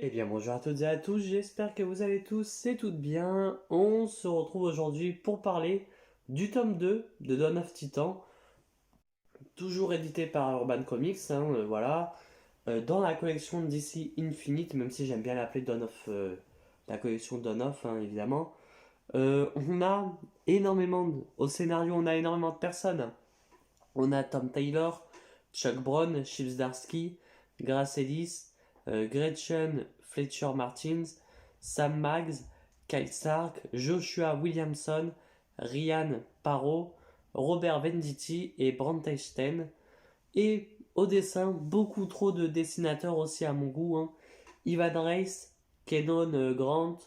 Eh bien bonjour à toutes et à tous, j'espère que vous allez tous et toutes bien. On se retrouve aujourd'hui pour parler du tome 2 de Dawn of Titan, toujours édité par Urban Comics, voilà, dans la collection DC Infinite, même si j'aime bien l'appeler Dawn of, la collection Dawn of, évidemment. On a au scénario on a énormément de personnes. On a Tom Taylor, Chuck Brown, Chips Darsky, Grace Ellis, Gretchen Fletcher Martins, Sam Maggs, Kyle Stark, Joshua Williamson, Ryan Parro, Robert Venditti et Brent Easton. Et au dessin, beaucoup trop de dessinateurs aussi à mon goût, Ivan Reis, Kenon Grant,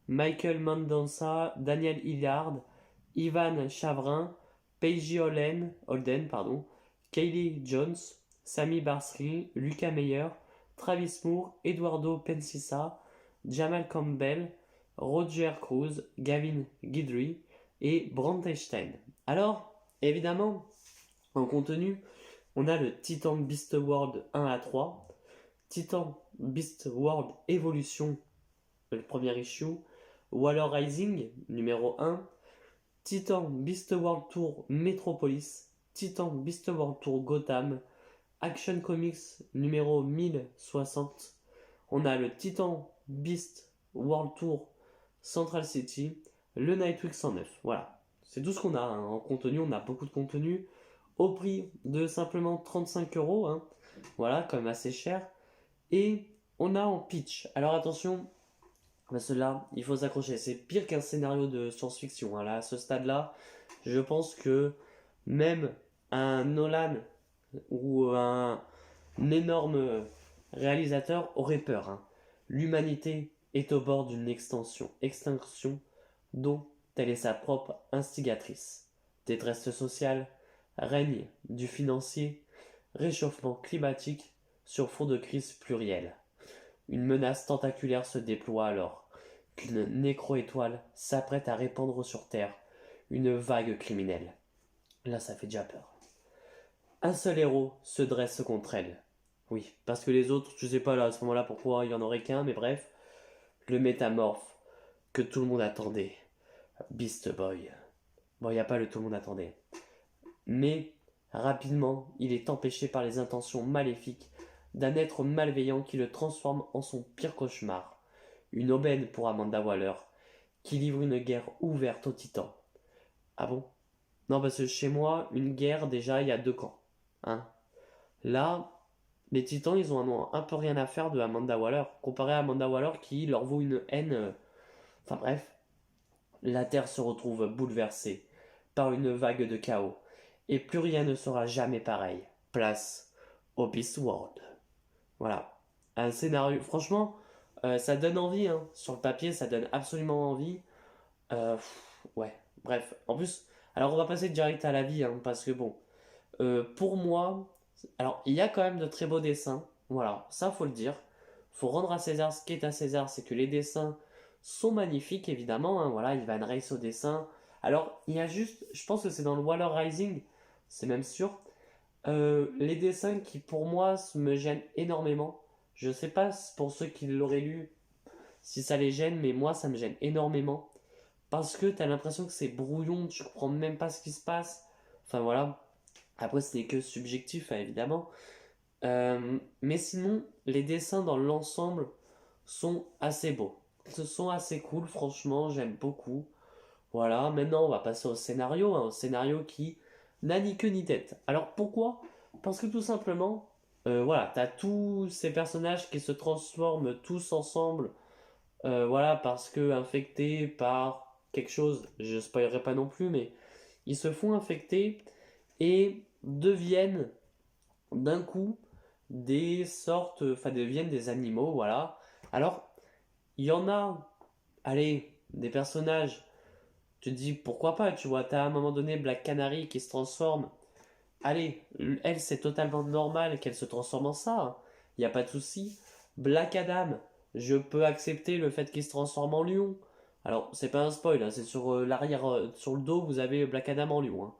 Michael Mendonça, Daniel Hilliard, Ivan Chavrin, Paige Holden, Kaylee Jones, Sammy Barsky, Lucas Meyer, Travis Moore, Eduardo Pensisa, Jamal Campbell, Roger Cruz, Gavin Guidry et Brent Easton. Alors, évidemment, en contenu, on a le Titan Beast World 1 à 3, Titan Beast World Evolution, le premier issue, Waller Rising, numéro 1, Titan Beast World Tour Metropolis, Titan Beast World Tour Gotham, Action Comics numéro 1060. On a le Titan Beast World Tour Central City, le Nightwing 109. Voilà, c'est tout ce qu'on a en contenu. On a beaucoup de contenu au prix de simplement 35 euros. Voilà, quand même assez cher. Et on a en pitch. Alors attention, cela, il faut s'accrocher. C'est pire qu'un scénario de science-fiction. Là, à ce stade-là, je pense que même un Nolan ou un énorme réalisateur aurait peur. L'humanité est au bord d'une extinction dont elle est sa propre instigatrice. Détresse sociale, règne du financier, réchauffement climatique sur fond de crise plurielle. Une menace tentaculaire se déploie alors qu'une nécro-étoile s'apprête à répandre sur Terre une vague criminelle. Là, ça fait déjà peur. Un seul héros se dresse contre elle. Oui, parce que les autres, je sais pas là à ce moment-là pourquoi il y en aurait qu'un, mais bref, le métamorphe que tout le monde attendait, Beast Boy. Bon, il n'y a pas le tout le monde attendait. Mais rapidement, il est empêché par les intentions maléfiques d'un être malveillant qui le transforme en son pire cauchemar. Une aubaine pour Amanda Waller, qui livre une guerre ouverte aux titans. Ah bon? Non, parce que chez moi, une guerre, déjà, il y a deux camps. Hein. Là, les titans, ils ont un peu rien à faire de Amanda Waller, comparé à Amanda Waller qui leur vaut une haine. Enfin bref, la Terre se retrouve bouleversée par une vague de chaos, et plus rien ne sera jamais pareil. Place au Beast World. Voilà. Un scénario, franchement, ça donne envie, sur le papier, ça donne absolument envie. Ouais, bref. En plus, alors on va passer direct à la vie, parce que bon, pour moi, alors il y a quand même de très beaux dessins, voilà, ça faut le dire. Faut rendre à César ce qui est à César, c'est que les dessins sont magnifiques évidemment, voilà, Ivan Reis au dessin. Alors il y a juste, je pense que c'est dans le Waller Rising, c'est même sûr, les dessins qui pour moi me gênent énormément. Je sais pas pour ceux qui l'auraient lu si ça les gêne, mais moi ça me gêne énormément parce que t'as l'impression que c'est brouillon, tu comprends même pas ce qui se passe. Enfin voilà. Après, ce n'est que subjectif, évidemment. Mais sinon, les dessins dans l'ensemble sont assez beaux. Ce sont assez cool, franchement, j'aime beaucoup. Voilà, maintenant on va passer au scénario, au scénario qui n'a ni queue ni tête. Alors pourquoi? Parce que tout simplement, voilà, t'as tous ces personnages qui se transforment tous ensemble, voilà, parce que infectés par quelque chose, je spoilerai pas non plus, mais ils se font infecter et deviennent d'un coup des sortes, enfin deviennent des animaux, voilà. Alors, il y en a, allez, des personnages, tu te dis pourquoi pas, tu vois, t'as à un moment donné Black Canary qui se transforme. Allez, elle c'est totalement normal qu'elle se transforme en ça, il n'y a pas de souci. Black Adam, je peux accepter le fait qu'il se transforme en lion. Alors, c'est pas un spoil, c'est sur l'arrière, sur le dos, vous avez Black Adam en lion.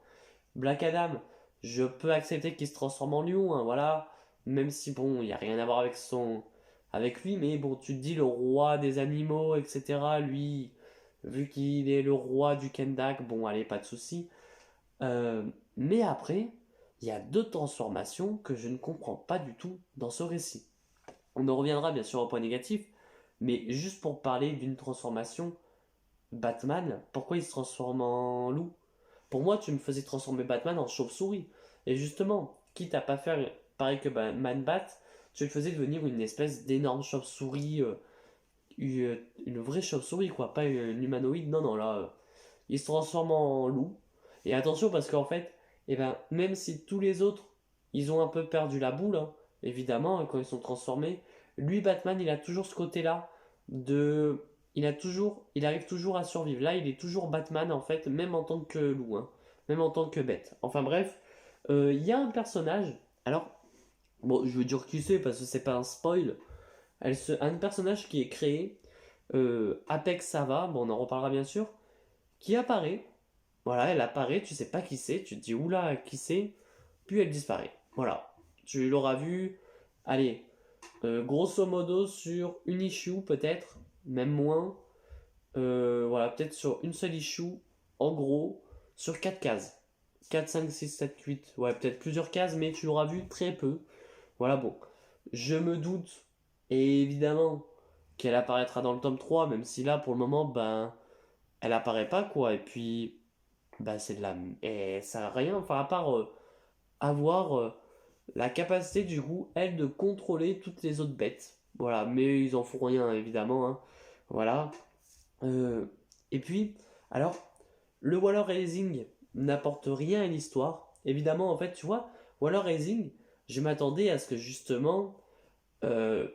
Black Adam, je peux accepter qu'il se transforme en lion, voilà. Même si bon, il n'y a rien à voir avec avec lui, mais bon, tu te dis le roi des animaux, etc. Lui, vu qu'il est le roi du Kendak, bon, allez, pas de souci. Euh, mais après, il y a deux transformations que je ne comprends pas du tout dans ce récit. On en reviendra bien sûr au point négatif, mais juste pour parler d'une transformation, Batman, pourquoi il se transforme en loup? Pour moi, tu me faisais transformer Batman en chauve-souris. Et justement, quitte à pas faire pareil que Man Bat, tu le faisais devenir une espèce d'énorme chauve-souris, une vraie chauve-souris, quoi, pas une humanoïde. Non, non, là, il se transforme en loup. Et attention, parce qu'en fait, eh ben, même si tous les autres, ils ont un peu perdu la boule, hein, évidemment, hein, quand ils sont transformés, lui, Batman, il a toujours ce côté-là de... Il arrive toujours à survivre. Là, il est toujours Batman, en fait, même en tant que loup, hein, même en tant que bête. Enfin bref, il y a un personnage, alors, bon, je veux dire qui c'est, parce que c'est pas un spoil, un personnage qui est créé, Apex Sava, bon, on en reparlera bien sûr, qui apparaît. Voilà, elle apparaît, tu sais pas qui c'est, tu te dis oula, qui c'est, puis elle disparaît. Voilà, tu l'auras vu, allez, grosso modo sur une issue peut-être, même moins. Voilà, peut-être sur une seule issue, en gros, sur 4 cases. 4, 5, 6, 7, 8, ouais, peut-être plusieurs cases, mais tu l'auras vu très peu. Voilà, bon, je me doute, et évidemment, qu'elle apparaîtra dans le tome 3, même si là, pour le moment, ben, elle apparaît pas, quoi, et puis bah c'est de la... Et ça a rien, enfin à part avoir la capacité du coup, elle, de contrôler toutes les autres bêtes. Voilà, mais ils en font rien évidemment, hein. Voilà. Euh, et puis, alors, le Waller Raising n'apporte rien à l'histoire. Évidemment, en fait, tu vois, Waller Raising, je m'attendais à ce que justement,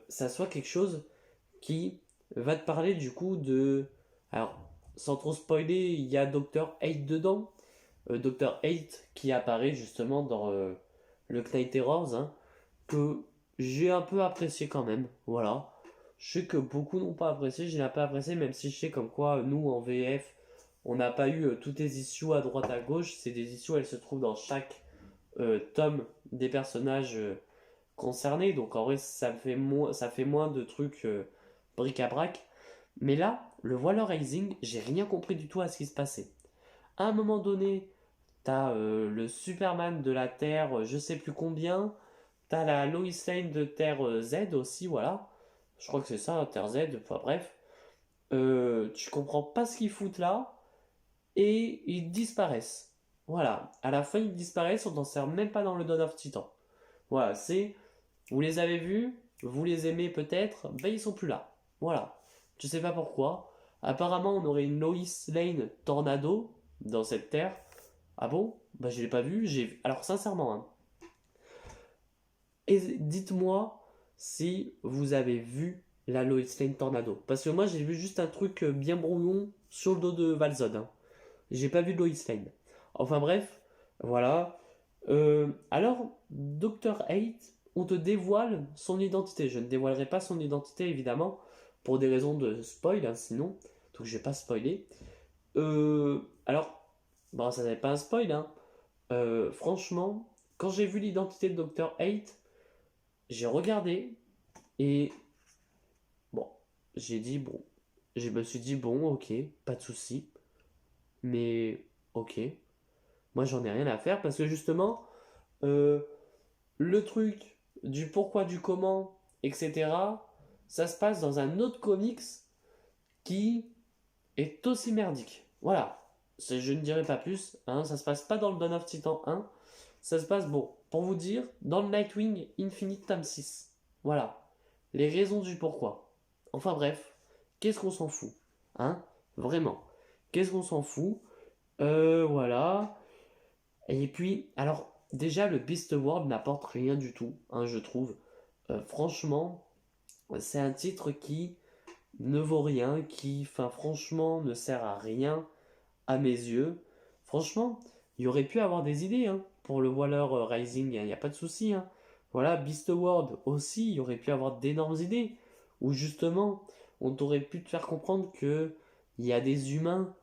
ça soit quelque chose qui va te parler du coup de... Alors, sans trop spoiler, il y a Docteur 8 dedans. Dr. 8 qui apparaît justement dans le Knight Terrors, hein, que j'ai un peu apprécié quand même. Voilà. Je sais que beaucoup n'ont pas apprécié, je n'ai pas apprécié, même si je sais comme quoi nous en VF, on n'a pas eu toutes les issues à droite à gauche. C'est des issues, elles se trouvent dans chaque tome des personnages concernés. Donc en vrai, ça fait moins de trucs bric-à-brac. Mais là, le Waller Rising, j'ai rien compris du tout à ce qui se passait. À un moment donné, t'as le Superman de la Terre, je sais plus combien. T'as la Lois Lane de Terre Z aussi, voilà. Je crois que c'est ça, Terre Z, enfin bref. Tu comprends pas ce qu'ils foutent là. Et ils disparaissent. Voilà. À la fin, ils disparaissent, on n'en sert même pas dans le Dawn of Titan. Voilà, c'est... Vous les avez vus, vous les aimez peut-être, ben ils sont plus là. Voilà. Je sais pas pourquoi. Apparemment, on aurait une Lois Lane Tornado dans cette Terre. Ah bon? Bah je l'ai pas vu. Alors sincèrement, hein, et dites-moi si vous avez vu la Lois Lane Tornado. Parce que moi j'ai vu juste un truc bien brouillon sur le dos de Valzod, hein. J'ai pas vu de Lois Lane. Enfin bref, voilà. Alors, Dr. 8, on te dévoile son identité. Je ne dévoilerai pas son identité évidemment, pour des raisons de spoil, hein, sinon. Donc je vais pas spoiler. Alors, bon, ça n'est pas un spoil, hein. Franchement, quand j'ai vu l'identité de Dr. 8, j'ai regardé et bon, j'ai dit bon, je me suis dit bon, ok, pas de souci, mais ok, moi j'en ai rien à faire parce que justement, euh, le truc du pourquoi, du comment, etc., ça se passe dans un autre comics qui est aussi merdique. Voilà, je ne dirai pas plus, hein, ça se passe pas dans le Dawn of Titan 1, ça se passe, bon, pour vous dire, dans le Nightwing Infinite Tome 6. Voilà, les raisons du pourquoi. Enfin bref, qu'est-ce qu'on s'en fout, hein? Vraiment, qu'est-ce qu'on s'en fout? Voilà. Et puis, alors, déjà, le Beast World n'apporte rien du tout, hein, je trouve. Franchement, c'est un titre qui ne vaut rien, qui, enfin, franchement, ne sert à rien à mes yeux. Franchement, il y aurait pu avoir des idées, hein, pour le Waller Rising, il n'y a pas de souci, hein. Voilà, Beast World aussi, il y aurait pu avoir d'énormes idées. Où justement, on aurait pu te faire comprendre que il y a des humains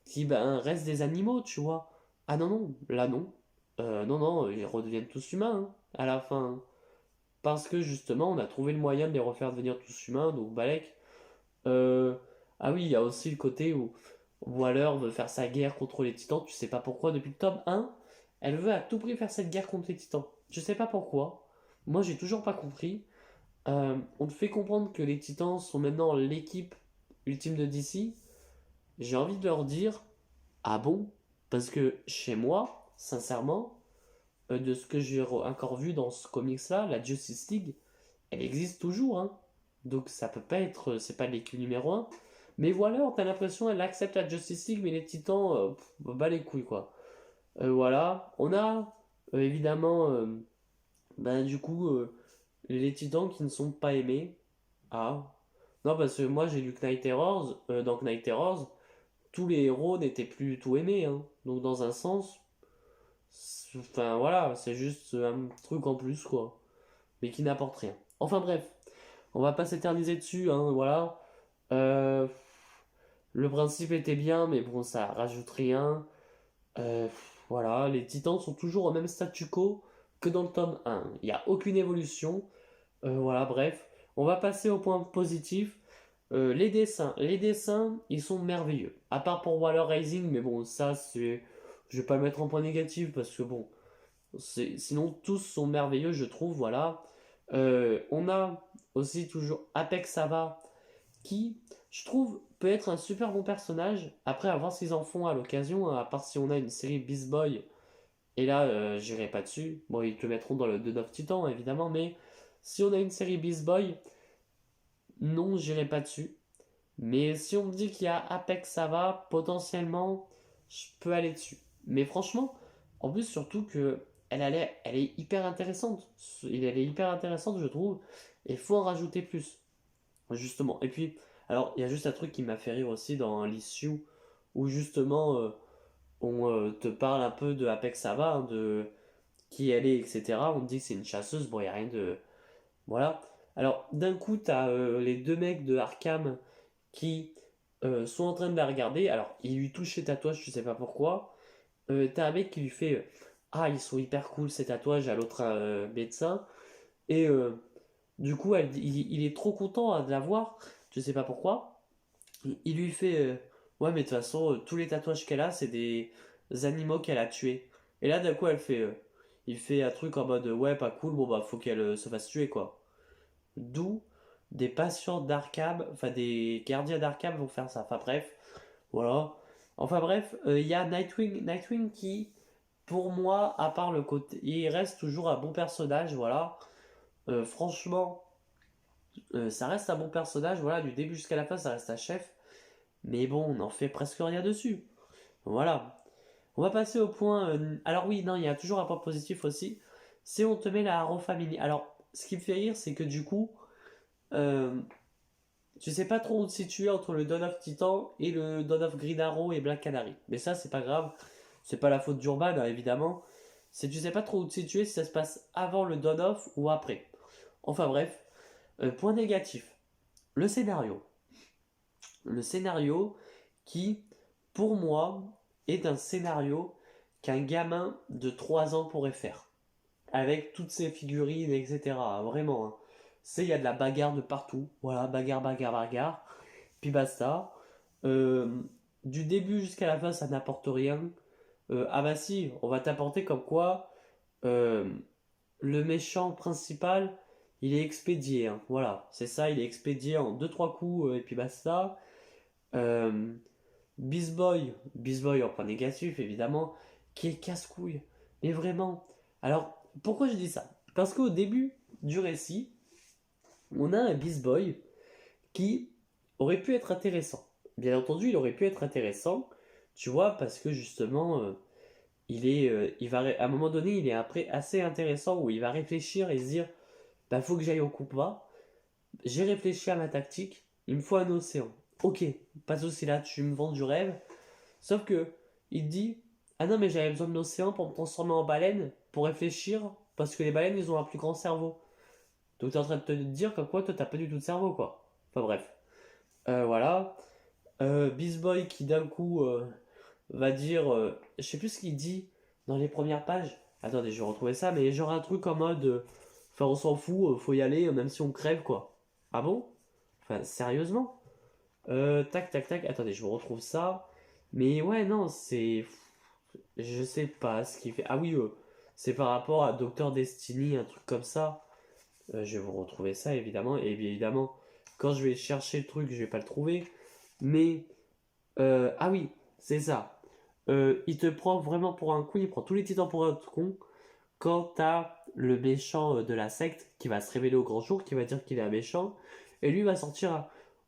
qui ben, restent des animaux, tu vois. Ah non, non, là non. Non, non, ils redeviennent tous humains, hein, à la fin, hein. parce que justement on a trouvé le moyen de les refaire devenir tous humains, donc Balek. Euh, ah oui, il y a aussi le côté où Waller veut faire sa guerre contre les titans, tu sais pas pourquoi, depuis le tome 1, elle veut à tout prix faire cette guerre contre les titans. Je sais pas pourquoi, moi j'ai toujours pas compris. On te fait comprendre que les titans sont maintenant l'équipe ultime de DC. J'ai envie de leur dire, ah bon? Parce que chez moi, sincèrement, de ce que j'ai encore vu dans ce comics-là, la Justice League, elle existe toujours, hein. Donc ça peut pas être, c'est pas l'équipe numéro un. Mais voilà, t'as l'impression elle accepte la Justice League, mais les Titans, bat les couilles quoi. Voilà, on a évidemment, du coup, les Titans qui ne sont pas aimés. Ah, non parce que moi j'ai lu Knight Errors, dans Knight Errors, tous les héros n'étaient plus tout aimés, hein. Donc dans un sens, enfin voilà, c'est juste un truc en plus quoi, mais qui n'apporte rien. Enfin bref, on va pas s'éterniser dessus, hein, voilà. Euh, le principe était bien, mais bon, ça rajoute rien. Euh, voilà, les titans sont toujours au même statu quo que dans le tome 1. Il n'y a aucune évolution. Voilà, bref. On va passer au point positif. Les dessins. Les dessins, ils sont merveilleux. À part pour Waller Rising, mais bon, ça, c'est. Je vais pas le mettre en point négatif parce que bon. Sinon, tous sont merveilleux, je trouve, voilà. On a aussi toujours Apex Sava qui, je trouve, peut être un super bon personnage. Après, à voir ce qu'ils en font à l'occasion, hein, à part si on a une série Beast Boy. Et là, j'irai pas dessus. Bon, ils te mettront dans le Dawn of Titan, évidemment, mais si on a une série Beast Boy, non, j'irai pas dessus. Mais si on me dit qu'il y a Apex Sava, potentiellement, je peux aller dessus. Mais franchement, en plus, surtout que elle est hyper intéressante. Elle est hyper intéressante, je trouve. Et il faut en rajouter plus. Justement. Et puis, alors, il y a juste un truc qui m'a fait rire aussi dans l'issue où justement on te parle un peu de Apex Sava, hein, de qui elle est, etc. On te dit que c'est une chasseuse. Bon, il n'y a rien de. Voilà. Alors, d'un coup, t'as les deux mecs de Arkham qui sont en train de la regarder. Alors, il lui touche ses tatouages, je sais pas pourquoi. T'as un mec qui lui fait ah, ils sont hyper cool ces tatouages à l'autre médecin. Et du coup, il est trop content hein, de la voir. Je sais pas pourquoi. Il lui fait ouais, mais de toute façon, tous les tatouages qu'elle a, c'est des animaux qu'elle a tués. Et là, d'un coup, il fait un truc en mode ouais, pas cool, bon bah, faut qu'elle se fasse tuer quoi. D'où des patients d'Arkham, enfin des gardiens d'Arkham vont faire ça. Enfin bref, voilà. Enfin bref, il y a Nightwing. Nightwing qui, pour moi, à part le côté. Il reste toujours un bon personnage, voilà. Franchement, ça reste un bon personnage, voilà, du début jusqu'à la fin, ça reste un chef. Mais bon, on n'en fait presque rien dessus. Voilà. On va passer au point. Alors oui, non, il y a toujours un point positif aussi. C'est on te met la Arrow Family. Alors, ce qui me fait rire, c'est que du coup, euh, tu sais pas trop où te situer entre le Dawn of Titan et le Dawn of Green Arrow et Black Canary. Mais ça, c'est pas grave. C'est pas la faute d'Urban, hein, évidemment. C'est tu sais pas trop où te situer si ça se passe avant le Dawn of ou après. Enfin bref. Point négatif. Le scénario. Le scénario qui, pour moi, est un scénario qu'un gamin de 3 ans pourrait faire. Avec toutes ses figurines, etc. Vraiment, hein. C'est, il y a de la bagarre de partout. Voilà, bagarre, bagarre, bagarre. Puis basta. Euh, du début jusqu'à la fin, ça n'apporte rien. Ah bah si, on va t'apporter comme quoi euh, le méchant principal, il est expédié, hein. Voilà, c'est ça, il est expédié en deux trois coups et puis basta. Euh, Beast Boy en point négatif évidemment, qui est casse-couille. Mais vraiment. Alors, pourquoi je dis ça? Parce qu'au début du récit, on a un Beast Boy qui aurait pu être intéressant. Bien entendu, il aurait pu être intéressant, tu vois, parce que justement, il va, à un moment donné, il est après assez intéressant où il va réfléchir et se dire, bah faut que j'aille au combat. J'ai réfléchi à ma tactique, il me faut un océan. Ok, pas de souci là, tu me vends du rêve. Sauf que il dit, ah non mais j'avais besoin de l'océan pour me transformer en baleine, pour réfléchir, parce que les baleines ils ont un plus grand cerveau. Donc t'es en train de te dire que quoi, toi t'as pas du tout de cerveau quoi. Enfin bref. Voilà. Beast Boy qui d'un coup va dire, je sais plus ce qu'il dit dans les premières pages. Attendez, je vais retrouver ça, mais genre un truc en mode, Enfin, on s'en fout, faut y aller, même si on crève, quoi. Ah bon? Enfin, sérieusement? Tac, tac, tac. Attendez, je vous retrouve ça. Mais ouais, non, c'est. Je sais pas ce qu'il fait. Ah oui, c'est par rapport à Docteur Destiny, un truc comme ça. Je vais vous retrouver ça, évidemment. Et bien évidemment, quand je vais chercher le truc, je vais pas le trouver. Mais. Ah oui, c'est ça. Il te prend vraiment pour un con, il prend tous les titans pour un con. Quand t'as le méchant de la secte qui va se révéler au grand jour, qui va dire qu'il est un méchant, et lui va sortir un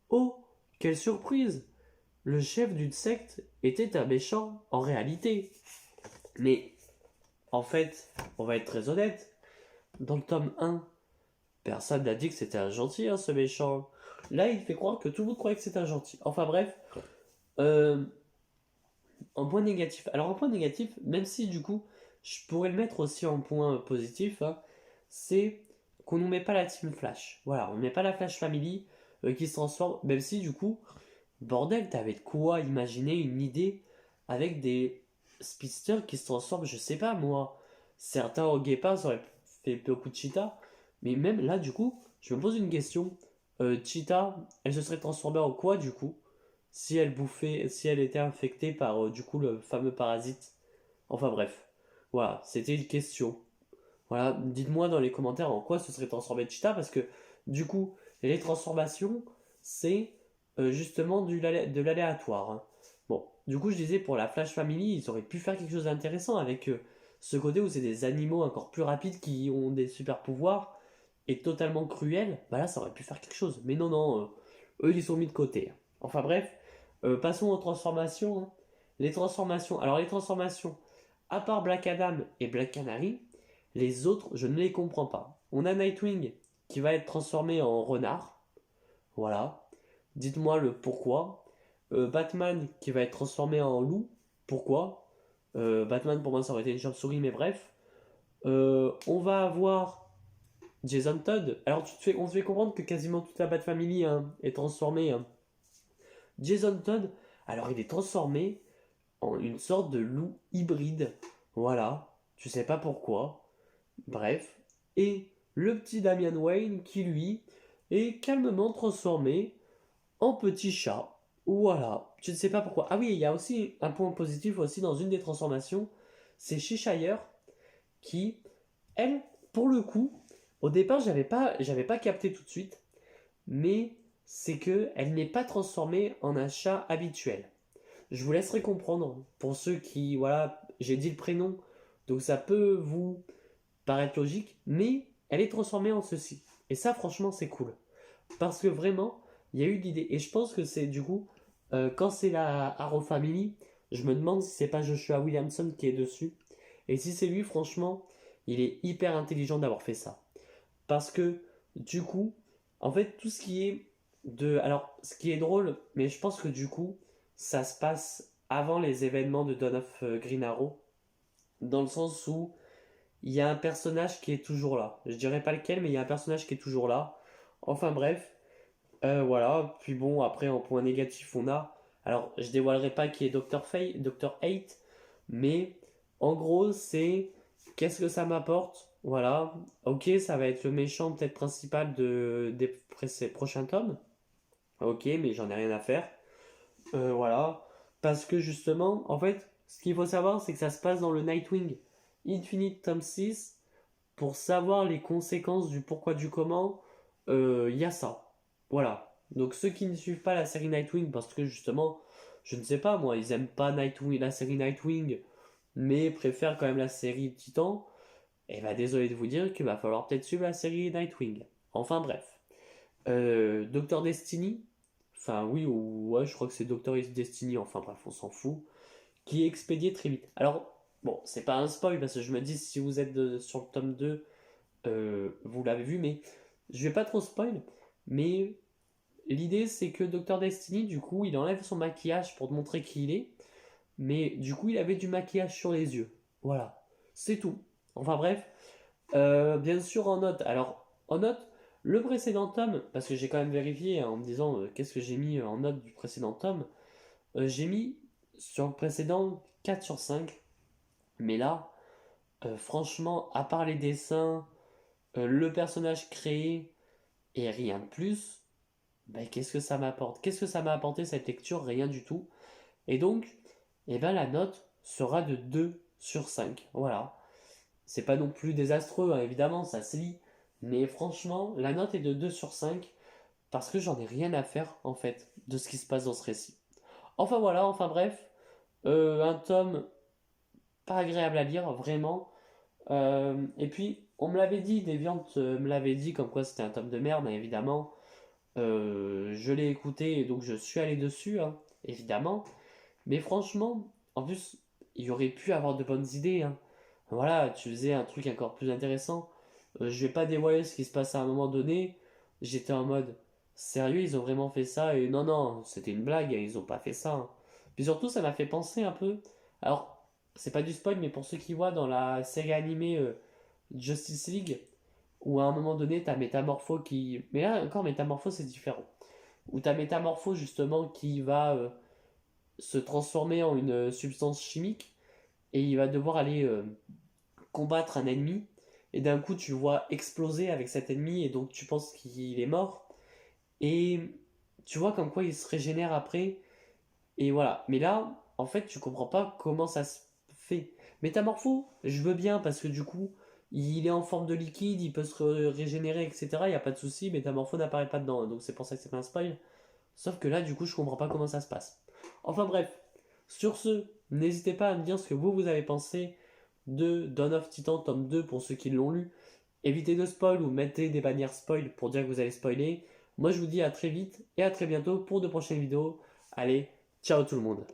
Oh, quelle surprise! Le chef d'une secte était un méchant en réalité. Mais en fait, on va être très honnête, dans le tome 1, personne n'a dit que c'était un gentil, hein, ce méchant. Là, il fait croire que tout le monde croyait que c'était un gentil. Enfin bref, euh, en point négatif. Alors en point négatif, même si du coup, je pourrais le mettre aussi en point positif, hein, c'est qu'on nous met pas la Team Flash. Voilà, on ne met pas la Flash Family qui se transforme, même si du coup, bordel, t'avais de quoi imaginer une idée avec des speedsters qui se transforment, je sais pas moi. Certains au guépard, ça aurait fait beaucoup de Cheetah, mais même là, du coup, je me pose une question. Cheetah, elle se serait transformée en quoi du coup? Si elle bouffait, si elle était infectée par du coup le fameux parasite. Enfin bref, voilà, c'était une question. Voilà, dites-moi dans les commentaires en quoi se serait transformé Cheetah parce que du coup, les transformations, c'est justement de l'aléatoire, hein. Bon, du coup, je disais pour la Flash Family, ils auraient pu faire quelque chose d'intéressant avec ce côté où c'est des animaux encore plus rapides qui ont des super pouvoirs et totalement cruels. Bah là, ça aurait pu faire quelque chose. Mais non, non, eux, ils sont mis de côté, hein. Enfin bref, passons aux transformations, hein. Les transformations. Alors les transformations, à part Black Adam et Black Canary, les autres, je ne les comprends pas. On a Nightwing qui va être transformé en renard. Voilà. Dites-moi le pourquoi. Batman qui va être transformé en loup. Pourquoi? Batman pour moi ça aurait été une chauve-souris, mais bref. On va avoir Jason Todd. Alors on te fait comprendre que quasiment toute la Bat Family, hein, est transformée, hein. Jason Todd, alors il est transformé en une sorte de loup hybride. Voilà. Tu sais pas pourquoi. Bref. Et le petit Damian Wayne qui lui est calmement transformé en petit chat. Voilà. Je ne sais pas pourquoi. Ah oui, il y a aussi un point positif aussi dans une des transformations. C'est Cheshire qui, elle, pour le coup, au départ, j'avais pas capté tout de suite, mais c'est que elle n'est pas transformée en un chat habituel. Je vous laisserai comprendre pour ceux qui, voilà, j'ai dit le prénom, donc ça peut vous paraître logique, mais elle est transformée en ceci. Et ça, franchement, c'est cool. Parce que vraiment, il y a eu l'idée. Et je pense que c'est du coup, quand c'est la Arrow Family, je me demande si c'est pas Joshua Williamson qui est dessus. Et si c'est lui, franchement, il est hyper intelligent d'avoir fait ça. Parce que du coup, en fait, tout ce qui est de. Alors, ce qui est drôle, mais je pense que du coup, ça se passe avant les événements de Dawn of Green Arrow. Dans le sens où il y a un personnage qui est toujours là. Je dirais pas lequel, mais il y a un personnage qui est toujours là. Enfin bref, voilà. Puis bon, après en point négatif, on a. Alors, je dévoilerai pas qui est Dr. Hate, mais en gros, c'est qu'est-ce que ça m'apporte? Voilà. Ok, ça va être le méchant peut-être principal des prochains tomes. Ok, mais j'en ai rien à faire. Voilà. Parce que justement, en fait, ce qu'il faut savoir, c'est que ça se passe dans le Nightwing Infinite Tome 6. Pour savoir les conséquences du pourquoi du comment, il y a ça. Voilà. Donc ceux qui ne suivent pas la série Nightwing, parce que justement, je ne sais pas moi, ils aiment pas Nightwing, la série Nightwing, mais préfèrent quand même la série Titan, et bah désolé de vous dire qu'il va falloir peut-être suivre la série Nightwing. Enfin bref. Docteur Destiny, enfin oui, ou ouais, je crois que c'est Docteur Destiny, enfin bref, on s'en fout, qui est expédié très vite. Alors, bon, c'est pas un spoil, parce que je me dis, si vous êtes sur le tome 2, vous l'avez vu, mais je vais pas trop spoil. Mais l'idée, c'est que Dr. Destiny, du coup, il enlève son maquillage pour te montrer qui il est. Mais du coup, il avait du maquillage sur les yeux. Voilà, c'est tout. Enfin bref, bien sûr en note. Alors, en note, le précédent tome, parce que j'ai quand même vérifié en me disant qu'est-ce que j'ai mis en note du précédent tome, j'ai mis sur le précédent 4 sur 5. Mais là, franchement, à part les dessins, le personnage créé et rien de plus, ben, qu'est-ce que ça m'apporte? Qu'est-ce que ça m'a apporté cette lecture? Rien du tout. Et donc, eh ben, la note sera de 2 sur 5. Voilà. C'est pas non plus désastreux, hein, évidemment, ça se lit. Mais franchement, la note est de 2 sur 5 parce que j'en ai rien à faire, en fait, de ce qui se passe dans ce récit. Enfin voilà, enfin bref, un tome pas agréable à lire, vraiment. Et puis, on me l'avait dit, Deviant me l'avait dit comme quoi c'était un tome de merde, hein, évidemment. Je l'ai écouté, et donc je suis allé dessus, hein, évidemment. Mais franchement, en plus, il aurait pu avoir de bonnes idées, hein. Voilà, tu faisais un truc encore plus intéressant. Je vais pas dévoiler ce qui se passe à un moment donné. J'étais en mode, sérieux, ils ont vraiment fait ça? Et non, non, c'était une blague, ils ont pas fait ça, hein. Puis surtout, ça m'a fait penser un peu. Alors, c'est pas du spoil, mais pour ceux qui voient dans la série animée Justice League, où à un moment donné, t'as Métamorpho qui. Mais là, encore, Métamorpho, c'est différent. Où t'as Métamorpho, justement, qui va se transformer en une substance chimique et il va devoir aller combattre un ennemi. Et d'un coup, tu le vois exploser avec cet ennemi et donc tu penses qu'il est mort. Et tu vois comme quoi il se régénère après. Et voilà. Mais là, en fait, tu comprends pas comment ça se fait. Métamorpho, je veux bien parce que du coup, il est en forme de liquide, il peut se régénérer, etc. Il n'y a pas de souci. Métamorpho n'apparaît pas dedans. Donc c'est pour ça que c'est pas un spoil. Sauf que là, du coup, je comprends pas comment ça se passe. Enfin bref, sur ce, n'hésitez pas à me dire ce que vous avez pensé de Dawn of Titan tome 2 pour ceux qui l'ont lu. Évitez de spoil ou mettez des bannières spoil pour dire que vous allez spoiler. Moi, je vous dis à très vite et à très bientôt pour de prochaines vidéos. Allez, ciao tout le monde.